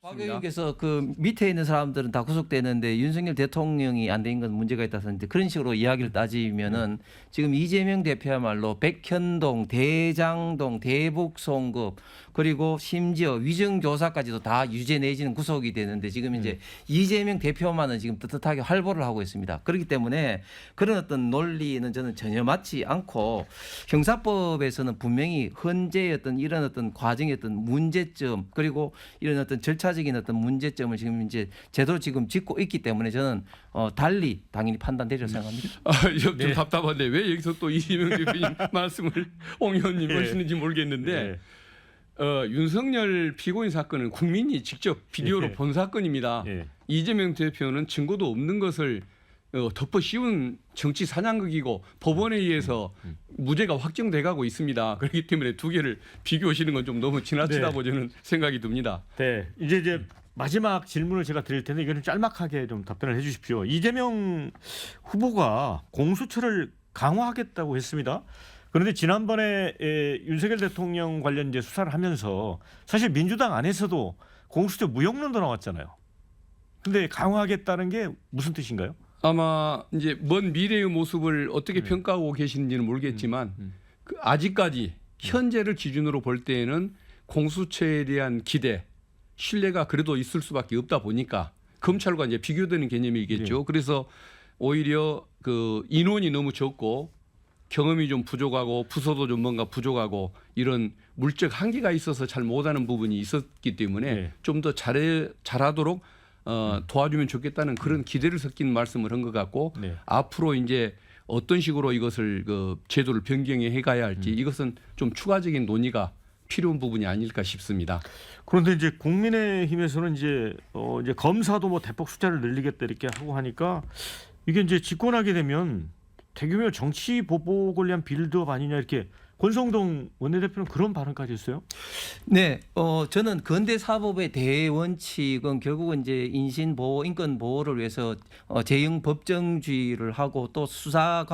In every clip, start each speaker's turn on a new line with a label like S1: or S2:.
S1: 박의원께서 그 밑에 있는 사람들은 다 구속되는데 윤석열 대통령이 안 된 건 문제가 있다서 이제 그런 식으로 이야기를 따지면은 지금 이재명 대표야말로 백현동, 대장동, 대북송급 그리고 심지어 위정교사까지도 다 유죄 내지는 구속이 되는데 지금 이제 이재명 대표만은 지금 떳떳하게 활보를 하고 있습니다. 그렇기 때문에 그런 어떤 논리는 저는 전혀 맞지 않고 형사법에서는 분명히 헌재의 어떤 이런 어떤 과정의 어떤 문제점 그리고 이런 어떤 절차적인 어떤 문제점을 지금 이제 제대로 지금 짚고 있기 때문에 저는 달리 당연히 판단되리라고 생각합니다.
S2: 좀
S3: 네.
S2: 답답한데 왜 여기서 또 이재명 대표님 말씀을 홍 의원님 하시는지 모르겠는데 윤석열 피고인 사건은 국민이 직접 비디오로 본 사건입니다. 이재명 대표는 증거도 없는 것을 덮어 씌운 정치 사냥극이고 법원에 의해서 무죄가 확정돼 가고 있습니다. 그렇기 때문에 두 개를 비교하시는 건 좀 너무 지나치다고 저는 생각이 듭니다.
S3: 네, 이제 마지막 질문을 제가 드릴 텐데 이거는 짤막하게 좀 답변을 해주십시오. 이재명 후보가 공수처를 강화하겠다고 했습니다. 그런데 지난번에 윤석열 대통령 관련 이제 수사를 하면서 사실 민주당 안에서도 공수처 무용론도 나왔잖아요. 근데 강화하겠다는 게 무슨 뜻인가요?
S2: 아마 이제 먼 미래의 모습을 어떻게 평가하고 계시는지는 모르겠지만 아직까지 현재를 기준으로 볼 때에는 공수처에 대한 기대, 신뢰가 그래도 있을 수밖에 없다 보니까 검찰과 이제 비교되는 개념이겠죠. 그래서 오히려 그 인원이 너무 적고 경험이 좀 부족하고 부서도 좀 뭔가 부족하고 이런 물적 한계가 있어서 잘 못하는 부분이 있었기 때문에 좀 더 잘하도록 도와주면 좋겠다는 그런 기대를 섞인 말씀을 한 것 같고 앞으로 이제 어떤 식으로 이것을 그 제도를 변경해 가야 할지 이것은 좀 추가적인 논의가 필요한 부분이 아닐까 싶습니다.
S3: 그런데 이제 국민의힘에서는 이제 검사도 뭐 대폭 숫자를 늘리겠다 이렇게 하고 하니까 이게 이제 집권하게 되면 대규모 정치 보복을 위한 빌드업 아니냐 이렇게 권성동 원내대표는 그런 발언까지 했어요.
S1: 네, 저는 근대 사법의 대원칙은 결국은 이제 인신 보호, 인권 보호를 위해서 재형 법정주의를 하고 또 수사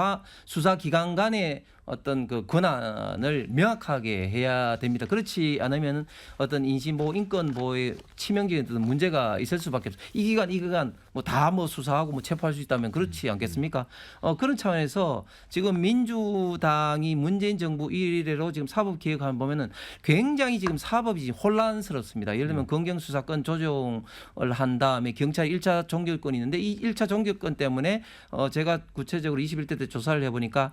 S1: 기관 간의 어떤 그 권한을 명확하게 해야 됩니다. 그렇지 않으면 어떤 인신보호, 인권보호에 치명적인 어떤 문제가 있을 수밖에 없어요. 이 기간 뭐 다 뭐 수사하고 뭐 체포할 수 있다면 그렇지 않겠습니까? 그런 차원에서 지금 민주당이 문재인 정부 이래로 지금 사법 개혁을 보면은 굉장히 지금 사법이 지금 혼란스럽습니다. 예를 들면 검경수사권 조정을 한 다음에 경찰 1차 종결권이 있는데 이 1차 종결권 때문에 제가 구체적으로 21대 때 조사를 해보니까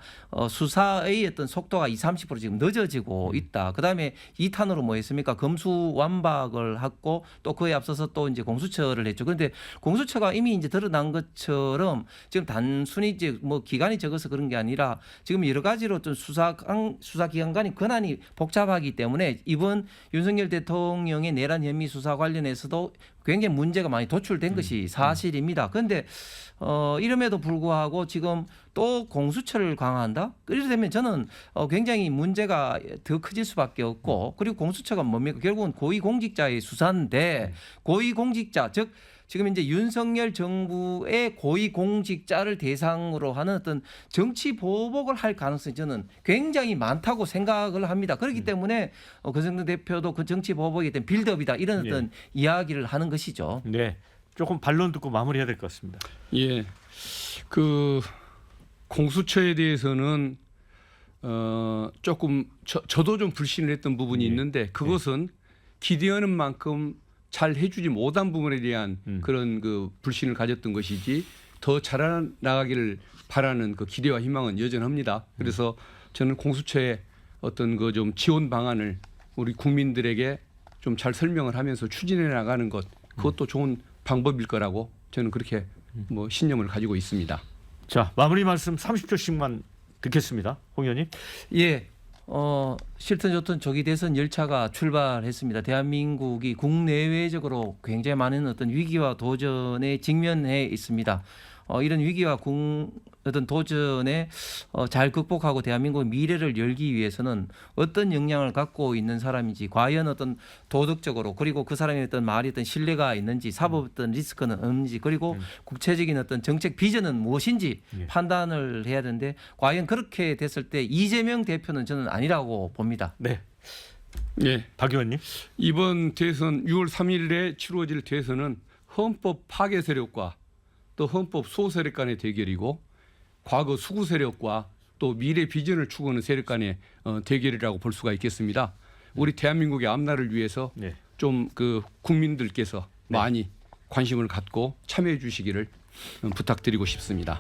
S1: 수사의 어떤 속도가 20-30% 지금 늦어지고 있다. 그다음에 2탄으로 뭐 했습니까? 검수완박을 했고 또 그에 앞서서 또 이제 공수처를 했죠. 그런데 공수처가 이미 이제 드러난 것처럼 지금 단순히 이제 뭐 기간이 적어서 그런 게 아니라 지금 여러 가지로 좀 수사기관 간의 권한이 복잡하기 때문에 이번 윤석열 대통령의 내란 혐의 수사 관련해서도 굉장히 문제가 많이 도출된 것이 사실입니다. 그런데 이름에도 불구하고 지금 또 공수처를 강화한다? 이렇게 되면 저는 굉장히 문제가 더 커질 수밖에 없고 그리고 공수처가 뭡니까? 결국은 고위공직자의 수사인데 고위공직자 즉 지금 이제 윤석열 정부의 고위공직자를 대상으로 하는 어떤 정치 보복을 할 가능성이 저는 굉장히 많다고 생각을 합니다. 그렇기 때문에 권성동 대표도 그 정치 보복에 대한 빌드업이다 이런 어떤 이야기를 하는 것이죠.
S3: 네, 조금 반론 듣고 마무리해야 될 것 같습니다.
S2: 예, 그 공수처에 대해서는 조금 저도 좀 불신을 했던 부분이 있는데 그것은 기대하는 만큼 잘 해주지 못한 부분에 대한 그런 그 불신을 가졌던 것이지 더 잘나가기를 바라는 그 기대와 희망은 여전합니다. 그래서 저는 공수처의 어떤 그 좀 지원 방안을 우리 국민들에게 좀 잘 설명을 하면서 추진해 나가는 것 그것도 좋은 방법일 거라고 저는 그렇게 뭐 신념을 가지고 있습니다.
S3: 자, 마무리 말씀 30초씩만 듣겠습니다. 홍 의원님.
S1: 예. 싫든 좋든 조기 대선 열차가 출발했습니다. 대한민국이 국내외적으로 굉장히 많은 어떤 위기와 도전에 직면해 있습니다. 이런 위기와 어떤 도전에 잘 극복하고 대한민국의 미래를 열기 위해서는 어떤 역량을 갖고 있는 사람인지 과연 어떤 도덕적으로 그리고 그 사람의 어떤 말이 어떤 신뢰가 있는지 사법 어떤 리스크는 없는지 그리고 구체적인 어떤 정책 비전은 무엇인지 판단을 해야 되는데 과연 그렇게 됐을 때 이재명 대표는 저는 아니라고 봅니다.
S3: 네,
S2: 예.
S3: 박 의원님.
S2: 이번 대선 6월 3일에 치루어질 대선은 헌법 파괴 세력과 또 헌법 수호 세력 간의 대결이고 과거 수구 세력과 또 미래 비전을 추구하는 세력 간의 대결이라고 볼 수가 있겠습니다. 우리 대한민국의 앞날을 위해서
S3: 네.
S2: 좀 그 국민들께서 많이 관심을 갖고 참여해 주시기를 부탁드리고 싶습니다.